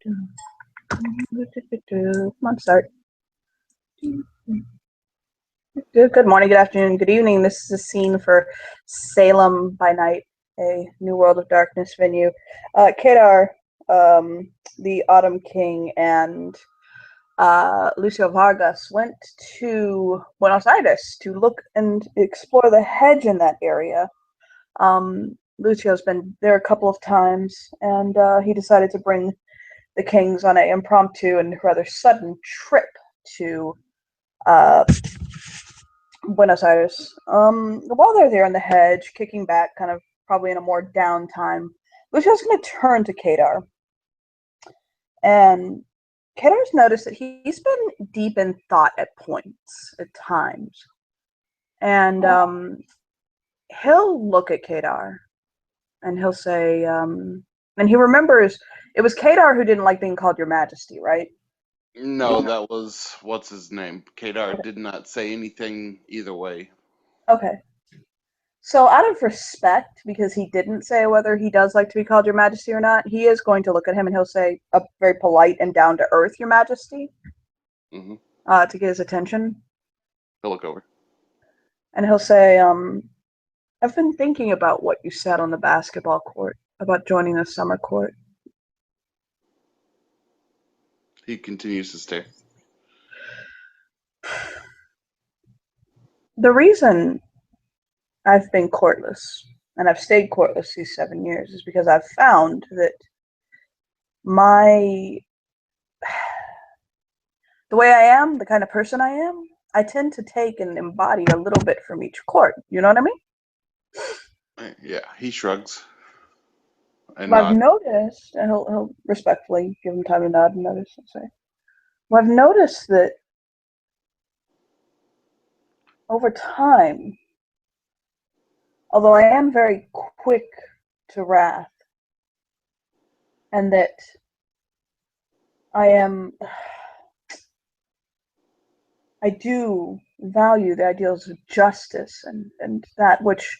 Come on, start. Good morning, good afternoon, good evening. This is a scene for Salem by Night, a New World of Darkness venue. Kedar, the Autumn King, and Lucio Vargas went to Buenos Aires to look and explore the hedge in that area. Lucio's been there a couple of times, and he decided to bring the Kings on an impromptu and rather sudden trip to Buenos Aires. While they're there in the hedge, kicking back, kind of probably in a more downtime, Lucio's going to turn to Kadar. And Kadar's noticed that he's been deep in thought at points, at times. And he'll look at Kadar and he'll say, and he remembers it was Kadar who didn't like being called Your Majesty, right? No, that was what's his name. Kadar did not say anything either way. Okay. So out of respect, because he didn't say whether he does like to be called Your Majesty or not, he is going to look at him and he'll say a very polite and down to earth Your Majesty, Mm-hmm. to get his attention. He'll look over. And he'll say, I've been thinking about what you said on the basketball court about joining the summer court. He continues to stare. The reason I've been courtless, and I've stayed courtless these 7 years, is because I've found that the way I am, the kind of person I am, I tend to take and embody a little bit from each court. You know what I mean? Yeah, he shrugs and Well, I've nods. noticed, and he'll respectfully give him time to nod and notice and say, well, I've noticed that over time, although I am very quick to wrath, and that I do value the ideals of justice and that which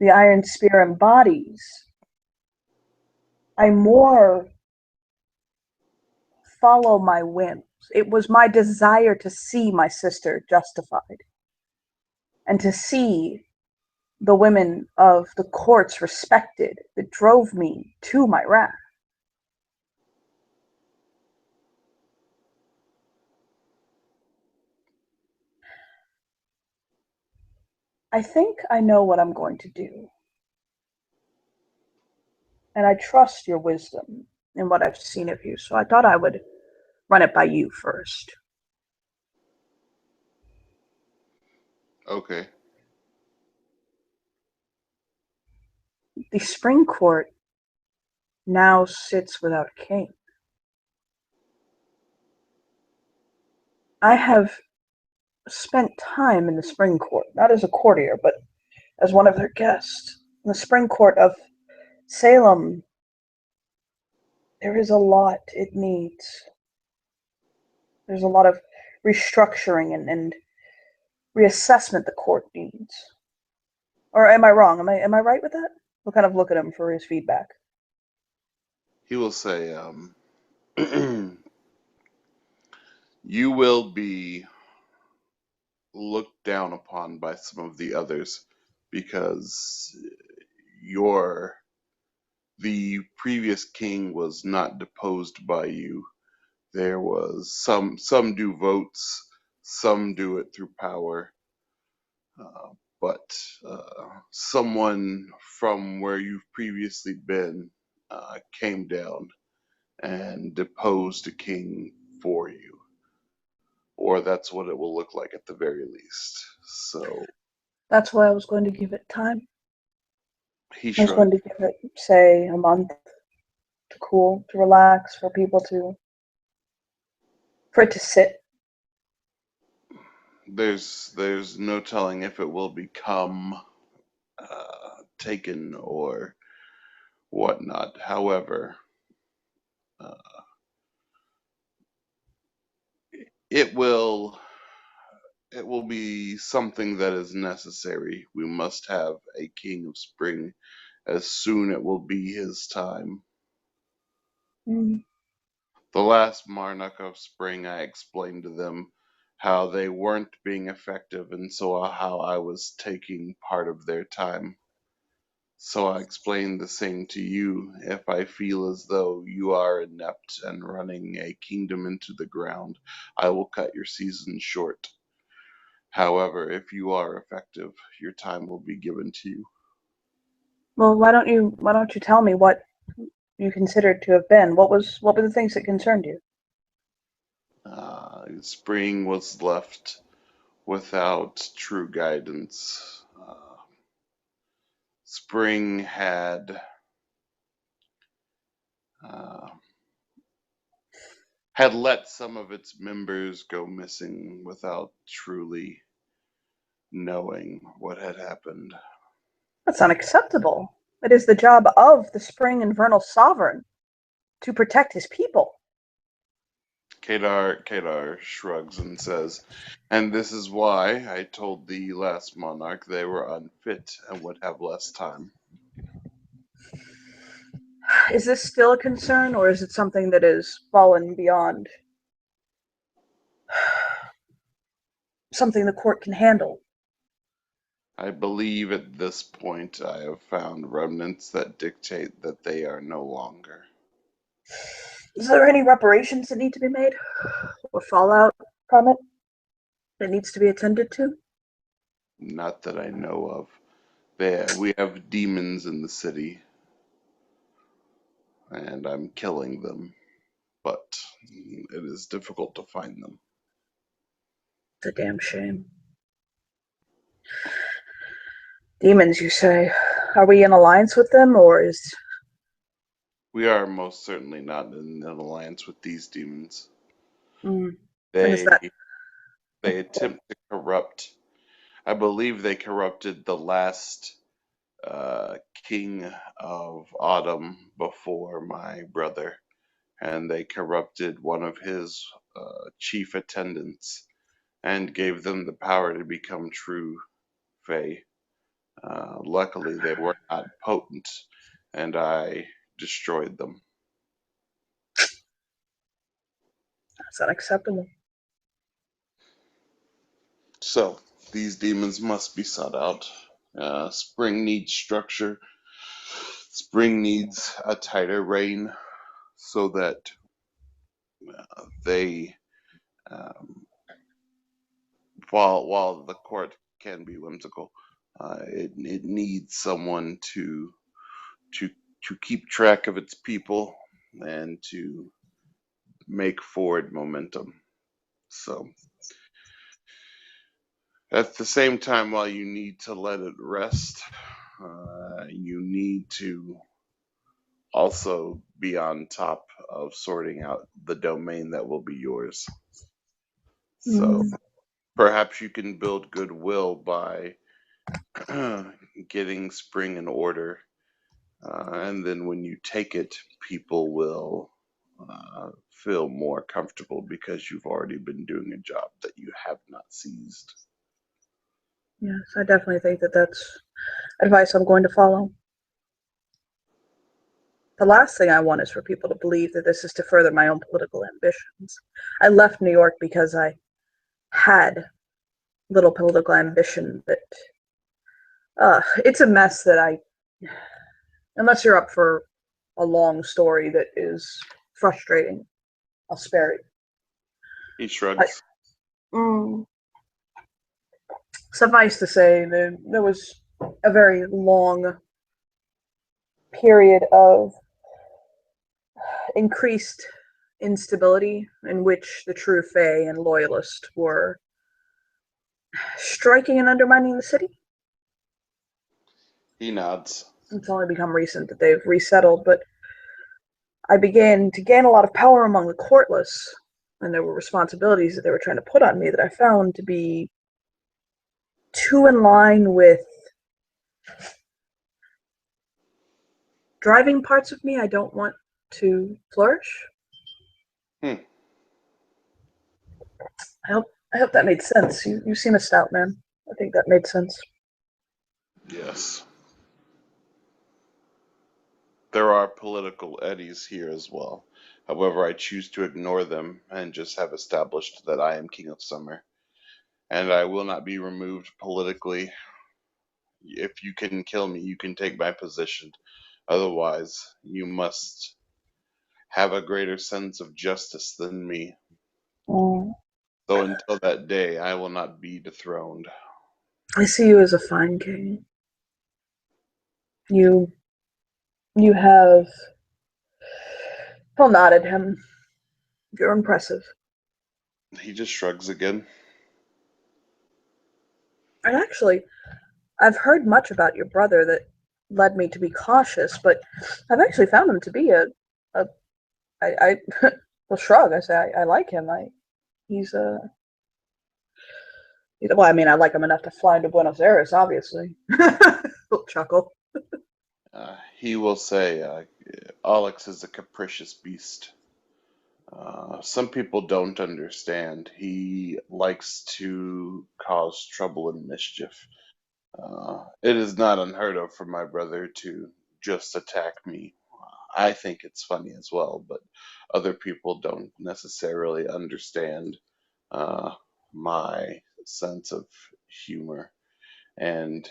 the Iron Spear embodies, I more follow my whims. It was my desire to see my sister justified and to see the women of the courts respected that drove me to my wrath. I think I know what I'm going to do. And I trust your wisdom in what I've seen of you, so I thought I would run it by you first. Okay. The Spring Court now sits without a king. I have spent time in the Spring Court, not as a courtier, but as one of their guests. In the Spring Court of Salem, there is a lot it needs. There's a lot of restructuring and reassessment the court needs. Or am I wrong? Am I right with that? We'll kind of look at him for his feedback. He will say, you will be looked down upon by some of the others because the previous king was not deposed by you. There was some do votes, some do it through power, but someone from where you've previously been came down and deposed a king for you, or that's what it will look like at the very least. So That's why I was going to give it time. he I was going shrugged. to give it, say, a month to cool, to relax, for people for it to sit. There's no telling if it will become taken or whatnot. However, uh, it will it will be something that is necessary. We must have a king of spring as soon it will be his time. Mm. The last Monarch of Spring, I explained to them how they weren't being effective and so how I was taking part of their time. So I explained the same to you. If I feel as though you are inept and running a kingdom into the ground, I will cut your season short. However, if you are effective, your time will be given to you. Well, why don't you tell me what you considered to have been? What were the things that concerned you? Spring was left without true guidance. Spring uh, had let some of its members go missing without truly knowing what had happened. That's unacceptable. It is the job of the Spring and Vernal Sovereign to protect his people. Kadar shrugs and says, "And this is why I told the last monarch they were unfit and would have less time." Is this still a concern, or is it something that has fallen beyond something the court can handle? I believe at this point I have found remnants that dictate that they are no longer. Is there any reparations that need to be made, or fallout from it that needs to be attended to? Not that I know of. We have demons in the city, and I'm killing them, but it is difficult to find them. It's a damn shame. Demons, you say? Are we in alliance with them, or is... We are most certainly not in an alliance with these demons. Mm, and is They that... they attempt to corrupt. I believe they corrupted the last king of Autumn before my brother, and they corrupted one of his chief attendants and gave them the power to become true Fae. Luckily, they were not potent, and I destroyed them. That's unacceptable. So, these demons must be sought out. Spring needs structure. Spring needs a tighter reign so that they, um, while the court can be whimsical, it needs someone to to keep track of its people and to make forward momentum. So at the same time, while you need to let it rest, you need to also be on top of sorting out the domain that will be yours. So Mm, perhaps you can build goodwill by getting Spring in order, and then when you take it, people will feel more comfortable because you've already been doing a job that you have not seized. yes, I definitely think that that's advice I'm going to follow. The last thing I want is for people to believe that this is to further my own political ambitions. I left New York because I had little political ambition, but it's a mess that unless you're up for a long story that is frustrating, I'll spare it. He I, shrugs. mm, Suffice to say, there was a very long period of increased instability in which the true Fae and Loyalist were striking and undermining the city. He nods. It's only become recent that they've resettled, but I began to gain a lot of power among the courtless, and there were responsibilities that they were trying to put on me that I found to be too in line with driving parts of me I don't want to flourish. Hmm. I hope that made sense. You seem a stout man. I think that made sense. Yes. There are political eddies here as well. However, I choose to ignore them and just have established that I am King of Summer, and I will not be removed politically. If you can kill me, you can take my position. Otherwise, you must have a greater sense of justice than me. Mm. So until that day, I will not be dethroned. I see you as a fine king. You you have He'll nod at him. You're impressive. He just shrugs again. And actually, I've heard much about your brother that led me to be cautious, but I've actually found him to be a I will shrug. I say I like him. He's a well, I mean, I like him enough to fly into Buenos Aires, obviously. He'll chuckle. He will say, Alex is a capricious beast. Some people don't understand. He likes to cause trouble and mischief. It is not unheard of for my brother to just attack me. I think it's funny as well, but other people don't necessarily understand uh, my sense of humor. And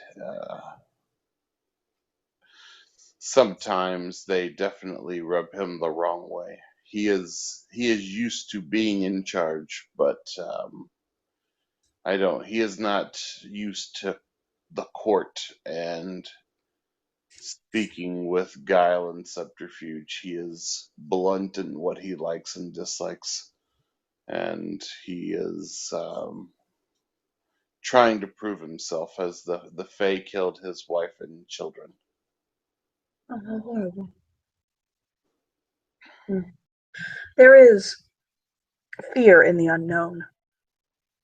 sometimes they definitely rub him the wrong way. He is used to being in charge, but I don't. He is not used to the court and speaking with guile and subterfuge. He is blunt in what he likes and dislikes, and he is trying to prove himself as the Fae killed his wife and children. Oh, how horrible. Hmm. There is fear in the unknown,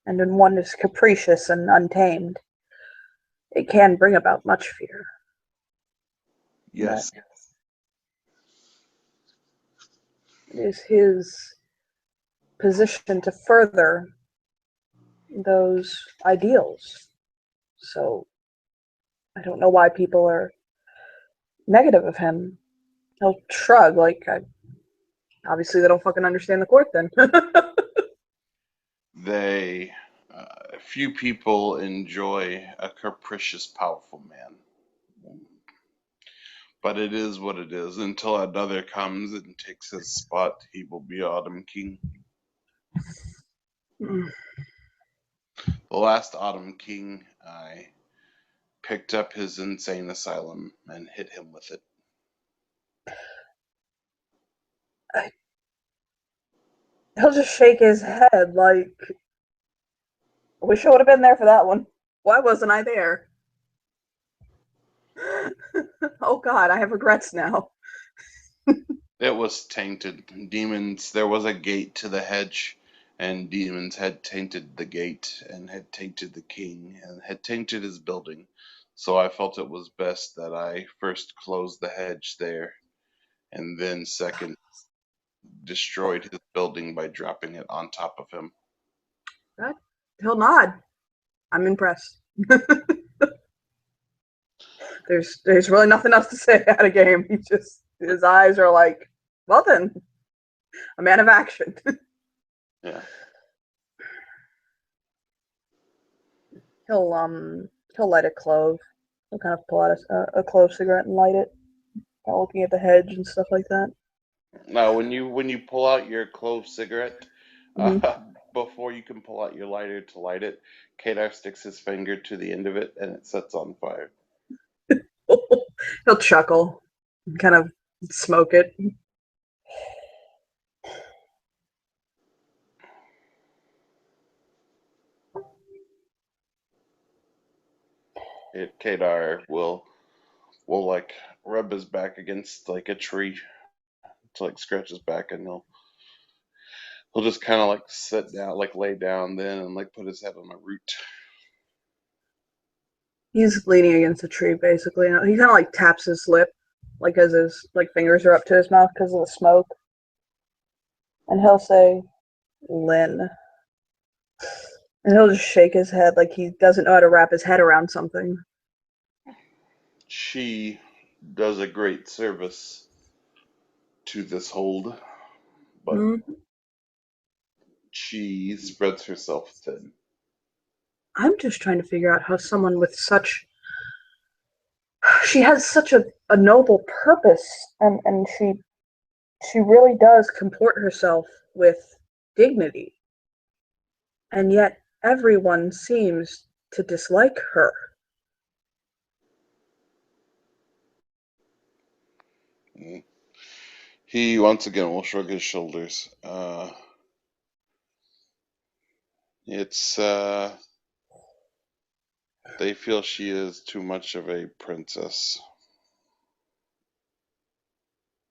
and when one is capricious and untamed, it can bring about much fear. But Yes, it is his position to further those ideals. So I don't know why people are negative of him. He'll shrug, like, obviously they don't fucking understand the court then. they few people enjoy a capricious, powerful man. But it is what it is. Until another comes and takes his spot, he will be Autumn King. The last Autumn King, I picked up his insane asylum and hit him with it. He'll just shake his head like, I wish I would have been there for that one. Why wasn't I there? Oh god, I have regrets now. It was tainted. Demons, there was a gate to the hedge, and demons had tainted the gate, and had tainted the king, and had tainted his building. So I felt it was best that I first closed the hedge there, and then second, destroyed his building by dropping it on top of him. God, he'll nod. I'm impressed. There's really nothing else to say out of game. He just his eyes are like, well then, a man of action. Yeah. He'll light a clove. He'll kind of pull out a clove cigarette and light it, kind of looking at the hedge and stuff like that. Now, when you pull out your clove cigarette, Mm-hmm. before you can pull out your lighter to light it, Kadar sticks his finger to the end of it, and it sets on fire. He'll chuckle and kind of smoke it. Kadar will like rub his back against like a tree to like scratch his back, and he'll just kind of like sit down, like lay down then, and like put his head on a root. He's leaning against a tree, basically. He kind of like taps his lip, like as his like fingers are up to his mouth because of the smoke, and he'll say, "Lynn," and he'll just shake his head like he doesn't know how to wrap his head around something. She does a great service to this hold. but Mhm. she spreads herself thin. I'm just trying to figure out how someone with such she has such a noble purpose, and she really does comport herself with dignity, and yet everyone seems to dislike her. Mm. He once again will shrug his shoulders. It's they feel she is too much of a princess.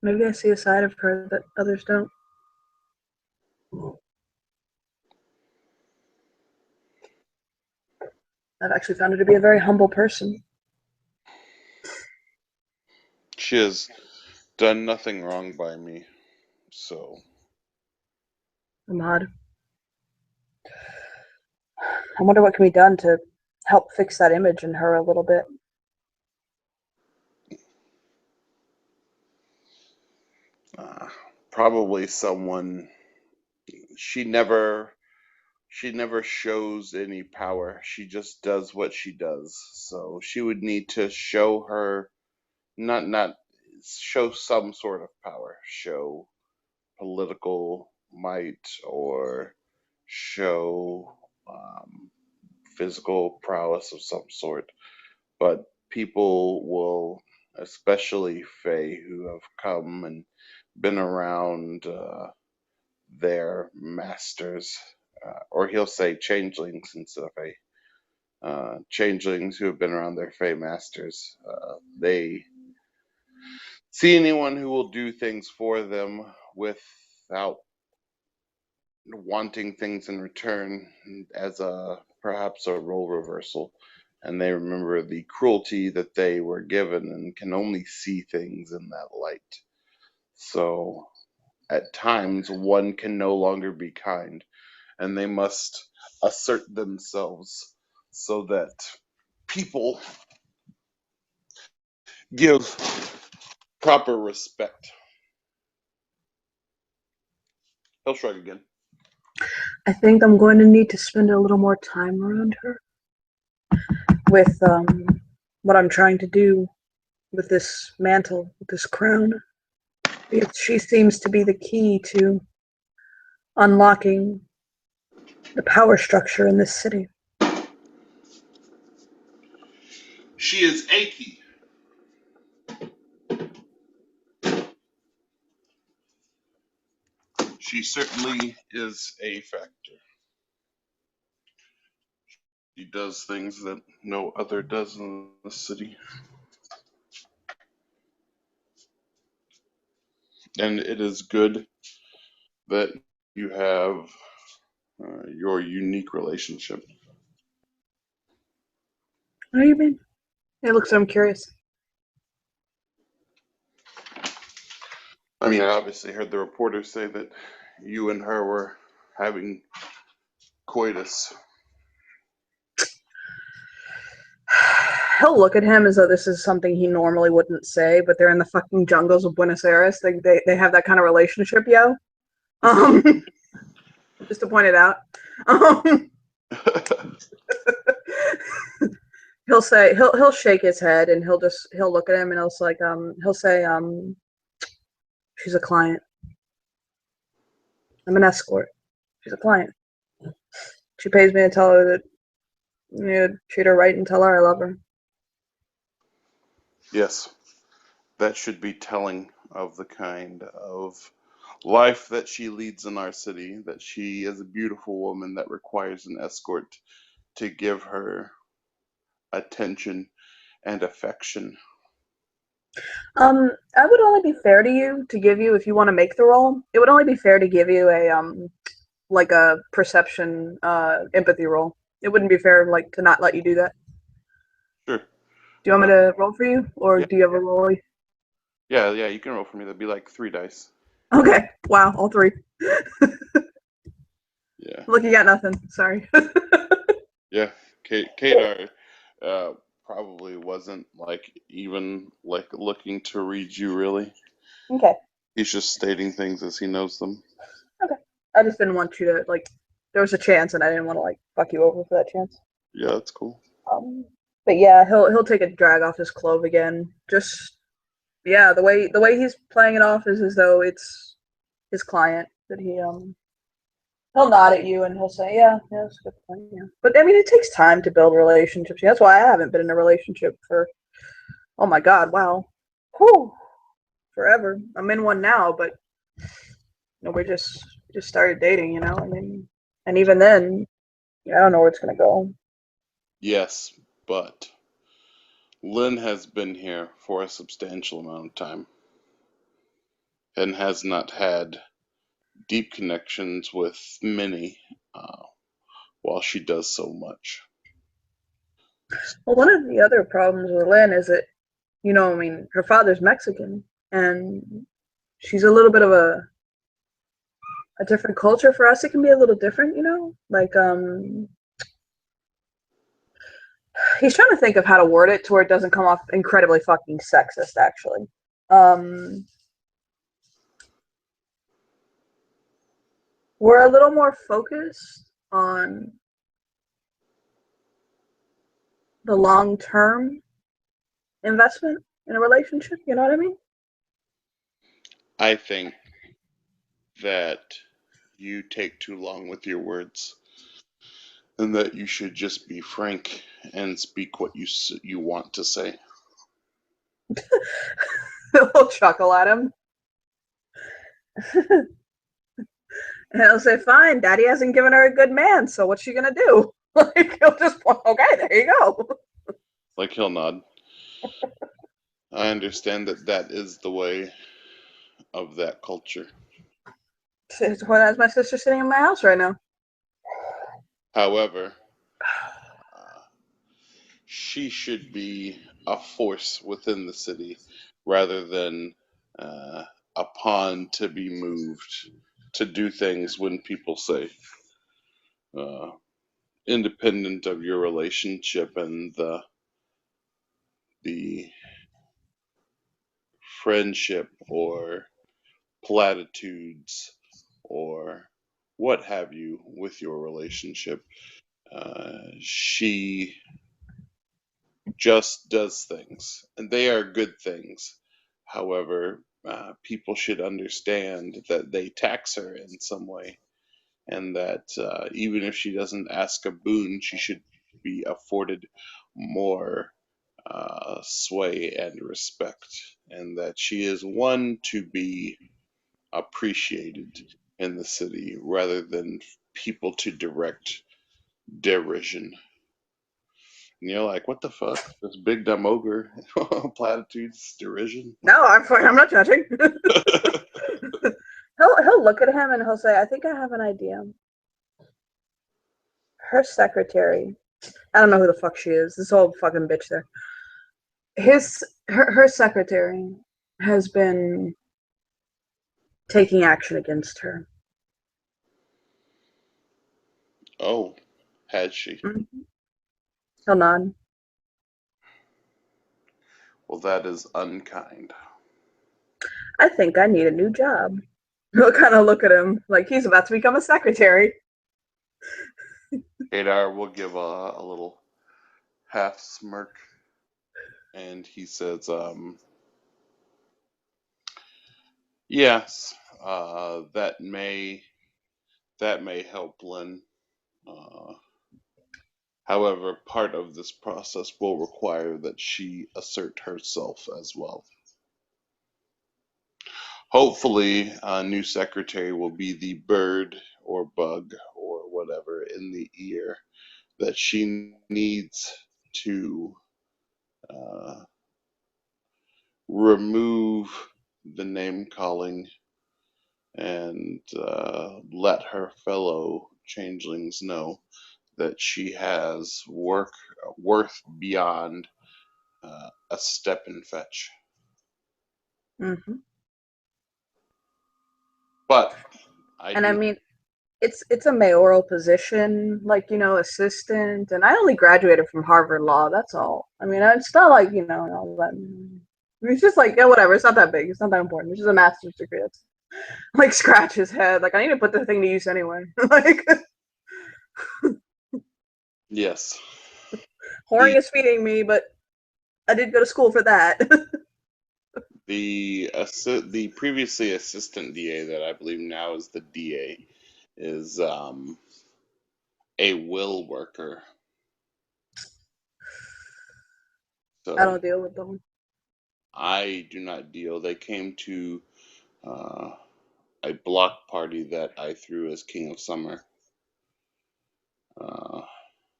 Maybe I see a side of her that others don't. I've actually found her to be a very humble person. She has done nothing wrong by me, so Ahmad. I wonder what can be done to help fix that image in her a little bit. uh, probably someone. She never she never shows any power. She just does what she does. So she would need to show her not show some sort of power, show political might or show physical prowess of some sort. But people will, especially Fae who have come and been around their masters, or he'll say changelings instead of Fae. Changelings who have been around their Fey masters. They see anyone who will do things for them without wanting things in return as a perhaps a role reversal. And they remember the cruelty that they were given and can only see things in that light. So at times one can no longer be kind and they must assert themselves so that people give proper respect. He'll shrug again. I think I'm going to need to spend a little more time around her with what I'm trying to do with this mantle, with this crown. Because she seems to be the key to unlocking the power structure in this city. She is achy. She certainly is a factor. She does things that no other does in the city. And it is good that you have your unique relationship. What do you mean? It looks so I'm curious. I mean, I obviously heard the reporters say that you and her were having coitus. He'll look at him as though this is something he normally wouldn't say, but they're in the fucking jungles of Buenos Aires. They have that kind of relationship, yo. Um, just to point it out. Um, he'll shake his head and he'll look at him and he'll say she's a client. I'm an escort. She's a client. She pays me to tell her that treat her right and tell her I love her. Yes, that should be telling of the kind of life that she leads in our city, that she is a beautiful woman that requires an escort to give her attention and affection. I would only be fair to you to give you if you want to make the role. It would only be fair to give you a like a perception empathy roll. It wouldn't be fair like to not let you do that. Sure. Do you want me Uh, to roll for you, or yeah, do you have a roll? yeah, you can roll for me. That'd be like 3 dice. Okay. Wow, all three. Yeah, Look, you got nothing. Sorry. yeah. Kadar probably wasn't like even like looking to read you really. Okay. He's just stating things as he knows them. Okay. I just didn't want you to like. There was a chance, and I didn't want to like fuck you over for that chance. Yeah, that's cool. Um, but yeah, he'll take a drag off his clove again. Just yeah, the way he's playing it off is as though it's his client that he'll nod at you and he'll say, yeah, that's a good point. Yeah, but I mean, it takes time to build relationships. That's why I haven't been in a relationship for oh my god, wow, whew, forever. I'm in one now, but we just started dating. I mean, and even then, yeah, I don't know where it's gonna go. Yes, but Lynn has been here for a substantial amount of time and has not had deep connections with many uh, while she does so much. Well, one of the other problems with Lynn is that I mean, her father's Mexican, and she's a little bit of a different culture for us. It can be a little different, like he's trying to think of how to word it to where it doesn't come off incredibly fucking sexist, actually. um we're a little more focused on the long term investment in a relationship, you know what I mean? I think that you take too long with your words and that you should just be frank and speak what you want to say. We'll chuckle at him. And he'll say, fine, daddy hasn't given her a good man, so what's she gonna do? Like, he'll just, okay, there you go. Like he'll nod. I understand that that is the way of that culture. That's my sister sitting in my house right now. However, uh, she should be a force within the city rather than uh, a pawn to be moved to do things when people say, uh, independent of your relationship and the friendship or platitudes or what have you with your relationship. She just does things, and they are good things. However, people should understand that they tax her in some way, and that even if she doesn't ask a boon, she should be afforded more sway and respect, and that she is one to be appreciated in the city rather than people to direct derision. And you're like, what the fuck? This big dumb ogre platitudes derision. No, I'm fine. I'm not judging. He'll look at him and he'll say, I think I have an idea. Her secretary, I don't know who the fuck she is. This old fucking bitch there. Her secretary has been taking action against her. Oh, had she? Mm-hmm. He'll nod. Well, that is unkind. I think I need a new job. He'll kind of look at him like he's about to become a secretary. Adar will give a little half smirk, and he says, "Yes, that may help Lynn. Uh, However, part of this process will require that she assert herself as well. Hopefully, a new secretary will be the bird or bug or whatever in the ear that she needs to uh, remove the name calling and let her fellow changelings know that she has worth beyond a step and fetch. Mm-hmm. But I And I do. mean, it's a mayoral position, like assistant. And I only graduated from Harvard Law. That's all. I mean, it's not like all that. He's just like, yeah, whatever. It's not that big. It's not that important. It's just a master's degree. It's like scratch his head. Like I need to put the thing to use anyway. Like Yes. whoring The is feeding me, but I did go to school for that. the previously assistant DA that I believe now is the DA is a will worker. I So don't deal with them. I do not deal. They came to uh, a block party that I threw as King of Summer. Uh,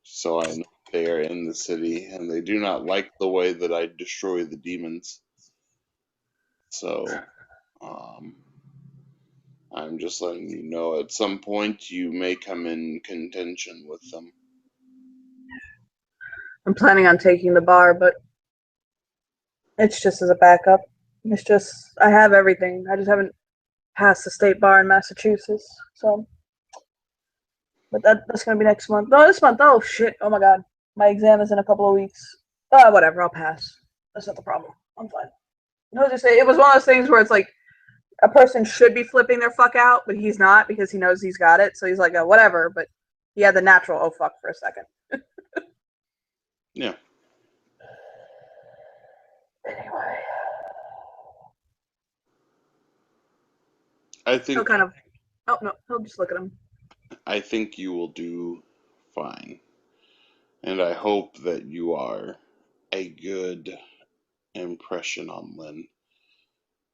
so I know they are in the city, and they do not like the way that I destroy the demons. So um, I'm just letting you know at some point you may come in contention with them. I'm planning on taking the bar, but it's just as a backup. It's just I have everything. I just haven't passed the state bar in Massachusetts. So, but that's gonna be next month. No, this month. Oh shit! Oh my god, my exam is in a couple of weeks. Whatever. I'll pass. That's not the problem. I'm fine. No, just say it was one of those things where it's like a person should be flipping their fuck out, but he's not because he knows he's got it. So he's like, oh, whatever. But he had the natural oh fuck for a second. Yeah, Anyway, I he'll think kind of. Oh no, he'll just look at him. I think you will do fine, and I hope that you are a good impression on Lynn.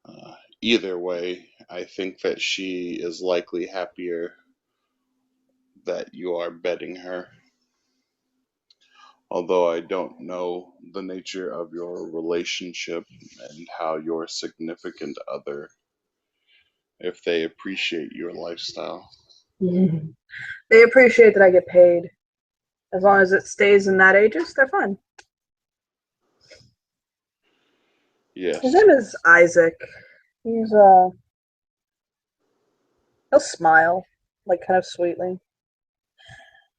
Uh, Either way, I think that she is likely happier that you are betting her. Although I don't know the nature of your relationship and how your significant other, if they appreciate your lifestyle. They appreciate that I get paid. As long as it stays in that ages, they're fine. His Yes. name is Isaac. He's he'll smile, like kind of sweetly.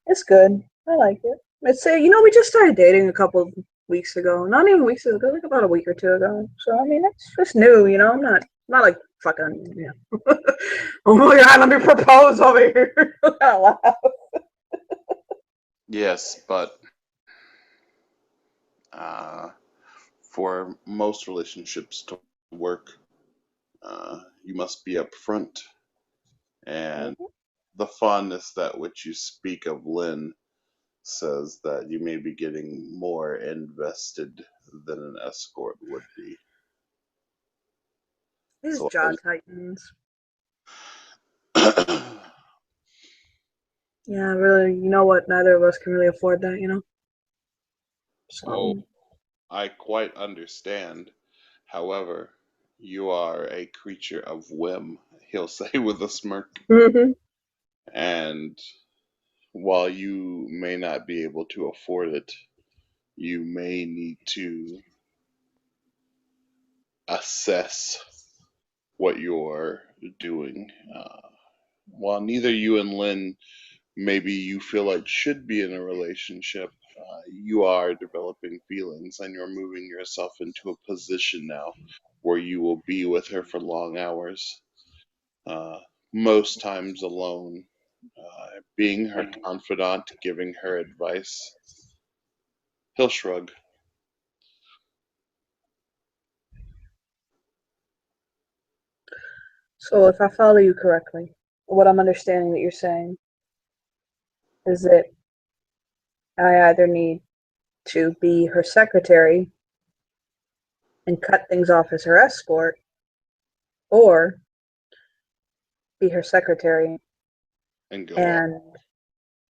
It's good. I like it. It's we just started dating a couple weeks ago. Not even weeks ago, like about a week or two ago. So I mean, it's just new. I'm not like fucking. Oh my god, let me propose over here. Yes, but uh, for most relationships to work, you must be upfront. And the fondness that which you speak of Lynn says that you may be getting more invested than an escort would be. His So jaw tightens. Yeah, really. You know what? Neither of us can really afford that. oh, So. I quite understand. However, you are a creature of whim, he'll say with a smirk. Hmm. And while you may not be able to afford it, you may need to assess what you're doing. While neither you and Lynn maybe you feel like should be in a relationship, you are developing feelings and you're moving yourself into a position now where you will be with her for long hours, uh, most times alone, being her confidant, giving her advice. He'll shrug. So if I follow you correctly, what I'm understanding that you're saying is that I either need to be her secretary and cut things off as her escort, or be her secretary And go all. and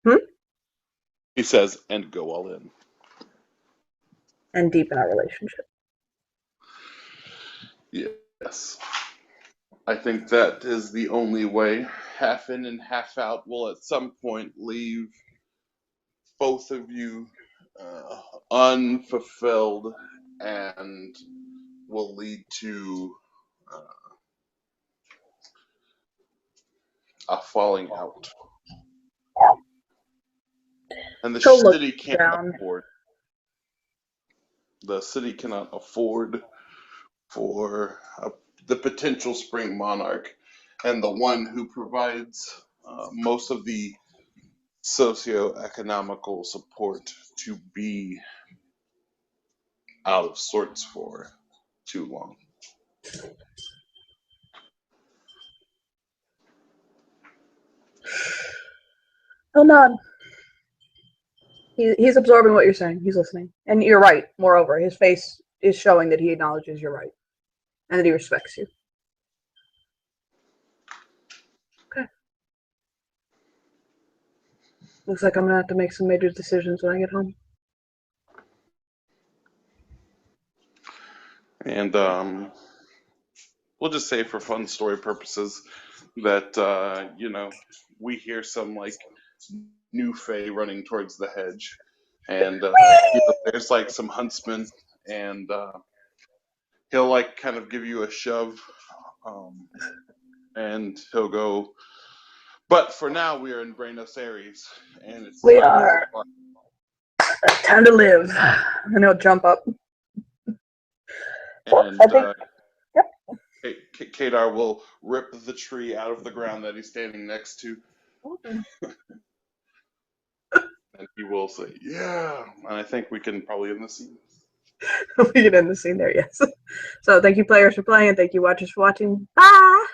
hmm, He says, and go all in. and deepen our relationship. Yes. I think that is the only way. Half in and half out will at some point leave both of you uh, unfulfilled and will lead to a falling out. And the He'll look city can't down. afford. The city cannot afford for the potential spring monarch, and the one who provides most of the socio-economical support to be out of sorts for too long. He'll nod. He's absorbing what you're saying. He's listening. And you're right, moreover. His face is showing that he acknowledges you're right. And that he respects you. Okay. Looks like I'm going to have to make some major decisions when I get home. And we'll just say for fun story purposes that, we hear some like new fae running towards the hedge. And there's like some huntsmen, and he'll like kind of give you a shove, and he'll go, but for now we are in Buenos Aires, and it's We are. Time to live. And he'll jump up. And I think, yep. Kadar will rip the tree out of the ground that he's standing next to. Okay. And he will say, yeah. And I think we can probably end the scene. We can end the scene there, yes. So thank you, players, for playing. Thank you, watchers, for watching. Bye!